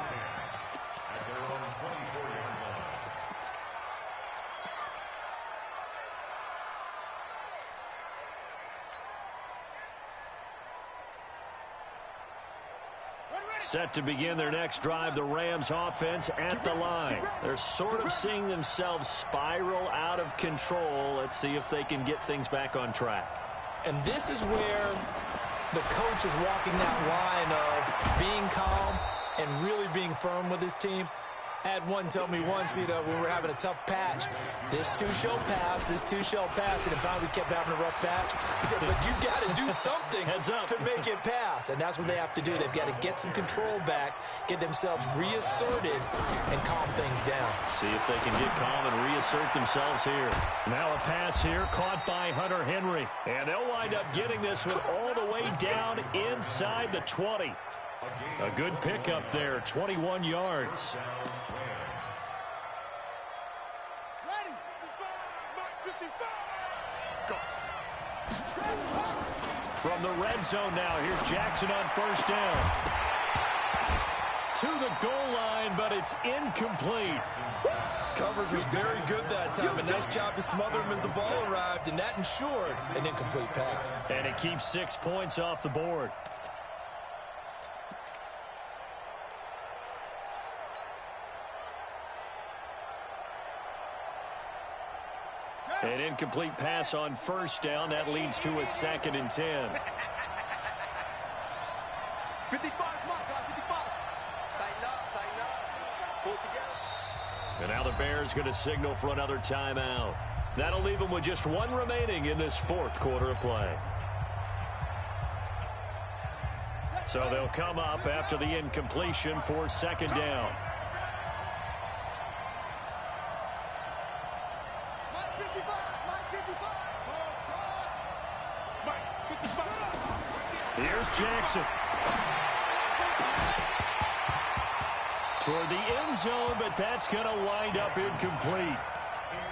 Set to begin their next drive, the Rams offense at the line. They're sort of seeing themselves spiral out of control. Let's see if they can get things back on track. And this is where the coach is walking that line of being calm and really being firm with his team. I had one tell me once, you know, when we were having a tough patch, this too shall pass, this too shall pass, and finally we kept having a rough patch. He said, but you got to do something to make it pass, and that's what they have to do. They've got to get some control back, get themselves reasserted, and calm things down. See if they can get calm and reassert themselves here. Now a pass here caught by Hunter Henry, and they'll wind up getting this one all the way down inside the 20. A good pickup there, 21 yards. Ready, 55, 55. Go. From the red zone now, here's Jackson on first down. To the goal line, but it's incomplete. Coverage was very good that time. A nice job to smother him as the ball arrived, and that ensured an incomplete pass. And it keeps 6 points off the board. An incomplete pass on first down. That leads to a 2nd and 10. 55, Mike, 55. Tighten up. Pull together. And now the Bears going to signal for another timeout. That'll leave them with just 1 remaining in this 4th quarter of play. So they'll come up after the incompletion for 2nd down. Here's Jackson. Toward the end zone, but that's going to wind up incomplete.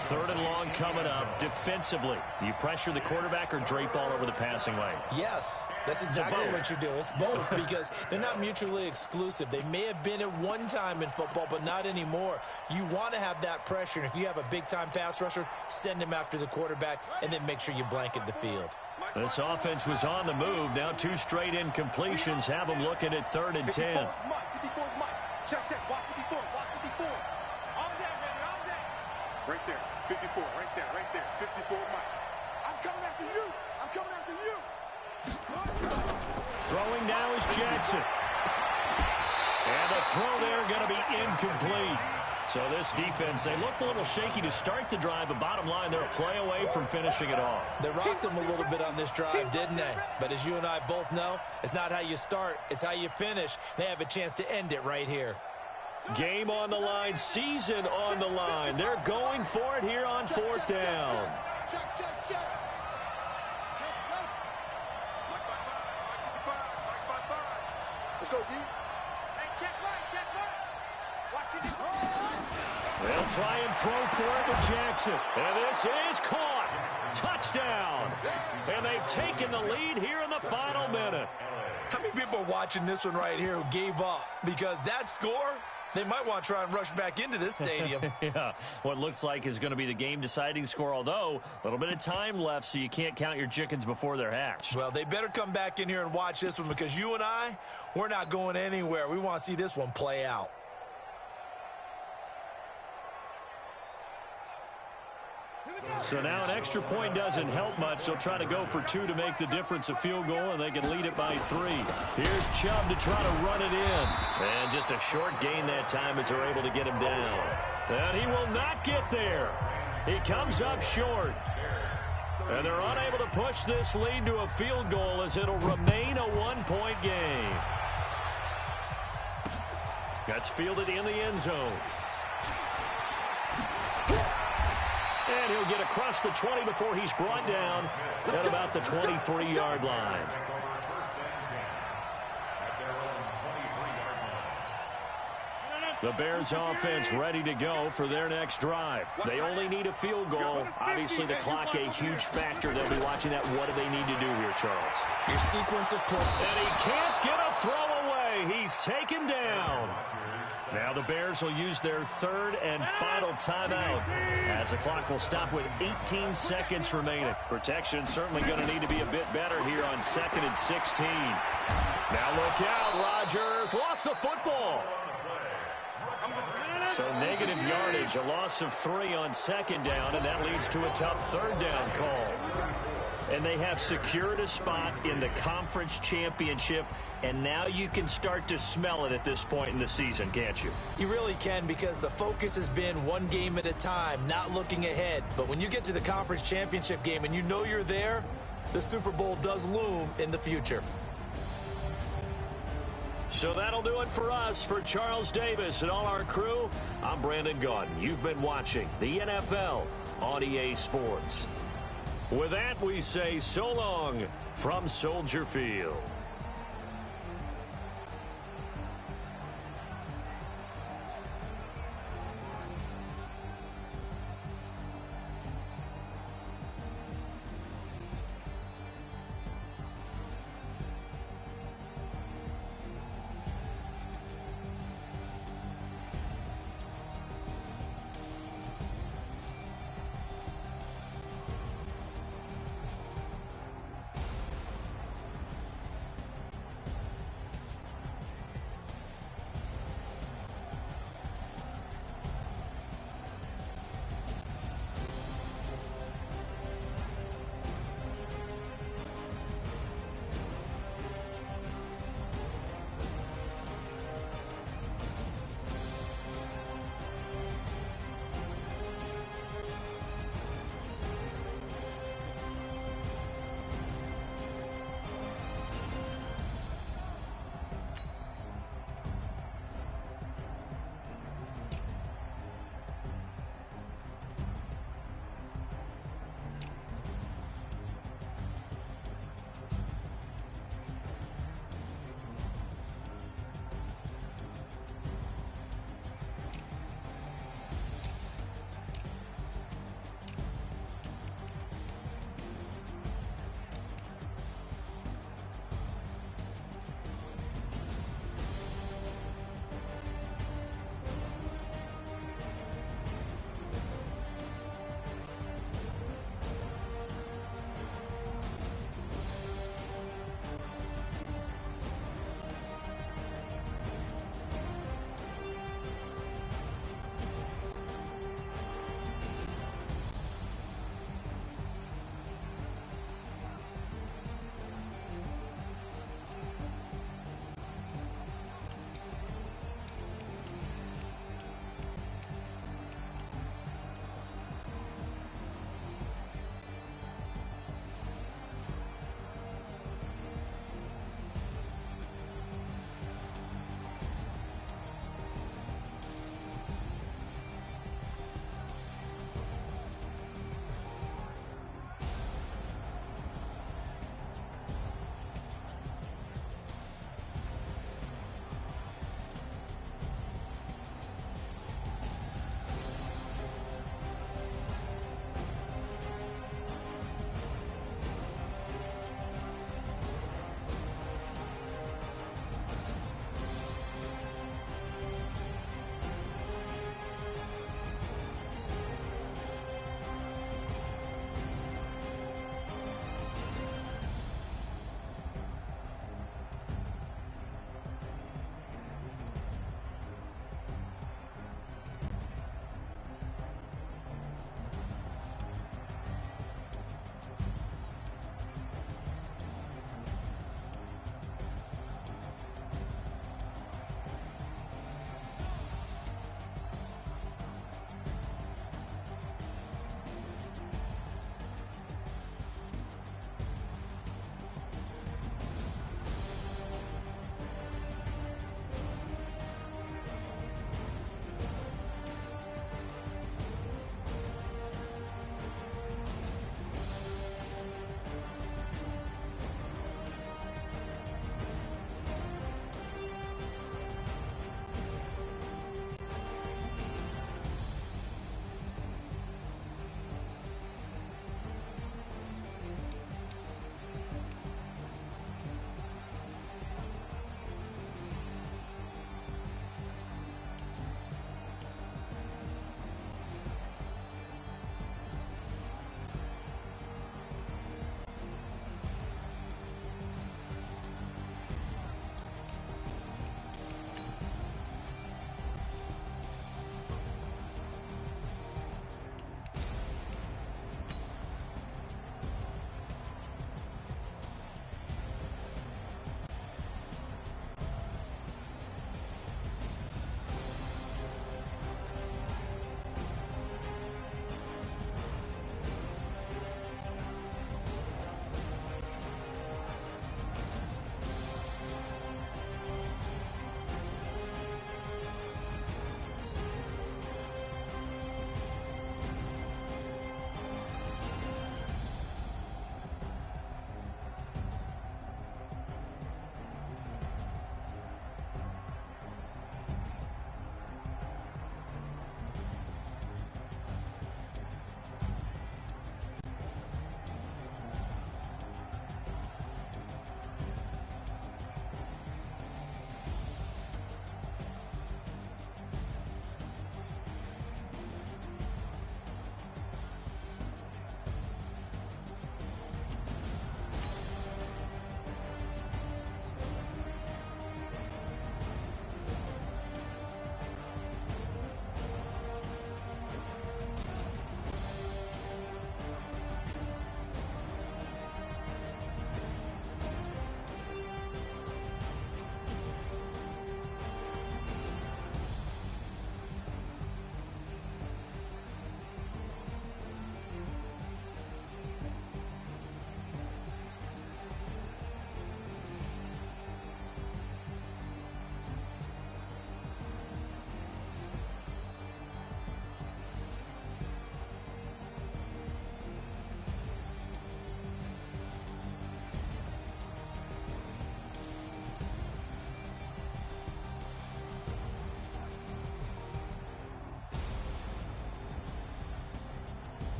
Third and long coming up. Defensively, you pressure the quarterback or drape all over the passing lane? Yes, that's exactly what you do. It's both because they're not mutually exclusive. They may have been at one time in football, but not anymore. You want to have that pressure. And if you have a big-time pass rusher, send him after the quarterback and then make sure you blanket the field. This offense was on the move. Now 2 straight incompletions have them looking at 3rd and 10. 54 Mike. Check, watch 54, watch 54. All that, baby, all that. Right there, 54, right there, 54 Mike. I'm coming after you. I'm coming after you. Throwing now is Jackson. And the throw there going to be incomplete. So this defense, they looked a little shaky to start the drive, but bottom line, they're a play away from finishing it off. They rocked them a little bit on this drive, didn't they? But as you and I both know, it's not how you start, it's how you finish. They have a chance to end it right here. Game on the line, season on the line. They're going for it here on 4th down. Check. Let's go, D. Hey, check right. Watch it. They'll try and throw for it to Jackson. And this is caught. Touchdown. And they've taken the lead here in the final minute. How many people are watching this one right here who gave up? Because that score, they might want to try and rush back into this stadium. Yeah, what looks like is going to be the game-deciding score, although a little bit of time left, so you can't count your chickens before they're hatched. Well, they better come back in here and watch this one because you and I, we're not going anywhere. We want to see this one play out. So now an extra point doesn't help much. They'll try to go for 2 to make the difference a field goal, and they can lead it by 3. Here's Chubb to try to run it in. And just a short gain that time as they're able to get him down. And he will not get there. He comes up short. And they're unable to push this lead to a field goal as it'll remain a 1-point game. That's fielded in the end zone. And he'll get across the 20 before he's brought down at about the 23-yard line. The Bears offense ready to go for their next drive. They only need a field goal. Obviously, the clock a huge factor. They'll be watching that. What do they need to do here, Charles? Your sequence of play. And he can't get a throw away. He's taken down. Now the Bears will use their 3rd and final timeout as the clock will stop with 18 seconds remaining. Protection certainly going to need to be a bit better here on 2nd and 16. Now look out, Rodgers lost the football. So negative yardage, a loss of 3 on 2nd down, and that leads to a tough 3rd down call. And they have secured a spot in the conference championship, and now you can start to smell it at this point in the season, can't you? You really can, because the focus has been one game at a time, not looking ahead. But when you get to the conference championship game and you know you're there, the Super Bowl does loom in the future. So that'll do it for us. For Charles Davis and all our crew, I'm Brandon Gaudin. You've been watching the NFL on EA Sports. With that, we say so long from Soldier Field.